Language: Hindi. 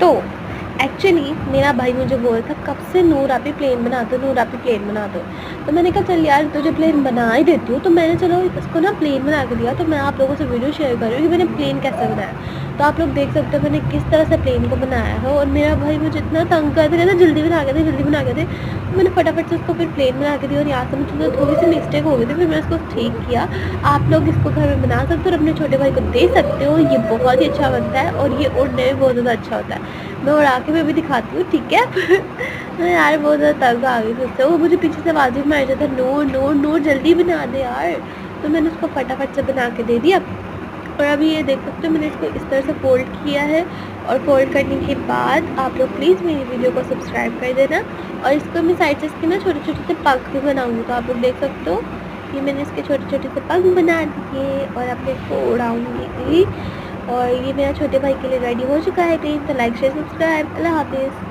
तो एक्चुअली मेरा भाई मुझे बोल रहा था कब से नूर आप ही प्लेन बना दो, नूर आप ही प्लेन बना दो। तो मैंने कहा चल यार तुझे प्लेन बना ही देती हूँ। तो मैंने चलो इसको ना प्लेन बना के दिया। तो मैं आप लोगों से वीडियो शेयर कर रही हूँ कि मैंने प्लेन कैसे बनाया। तो आप लोग देख सकते हो मैंने किस तरह से प्लेन को बनाया है। और मेरा भाई मुझे इतना तंग करते कहता जल्दी बना के दे, जल्दी बना के दे। तो मैंने फटाफट से उसको फिर प्लेन बना के दिया। और यहाँ से मुझे थोड़ी सी मिस्टेक हो गई थी, फिर मैंने उसको ठीक किया। आप लोग इसको घर में बना सकते हो और अपने छोटे भाई को दे सकते हो। ये बहुत ही अच्छा बनता है और ये उड़ने में बहुत ज़्यादा अच्छा होता है। मैं उड़ा के मैं भी दिखाती हूँ, ठीक है। मैं यार बहुत ज़्यादा तंग आ गई थी उससे। वो मुझे पीछे से आवाज़ मार रहा था, नूर नूर नूर जल्दी बना दे यार। तो मैंने उसको फटाफट से बना के दे दिया। और अभी ये देख सकते हो मैंने इसको इस तरह से फोल्ड किया है। और फोल्ड करने के बाद आप लोग प्लीज़ मेरी वीडियो को सब्सक्राइब कर देना। और इसको मैं साइड से इसके ना छोटे छोटे से पंख भी बनाऊँगी। तो आप लोग देख सकते हो ये मैंने इसके छोटे छोटे से पंख बना दिए और अपने इसको उड़ाऊँगी। और ये मेरा छोटे भाई के लिए रेडी हो चुका है प्लीज़। तो लाइक शेयर सब्सक्राइब। अल्लाह हाफिज़।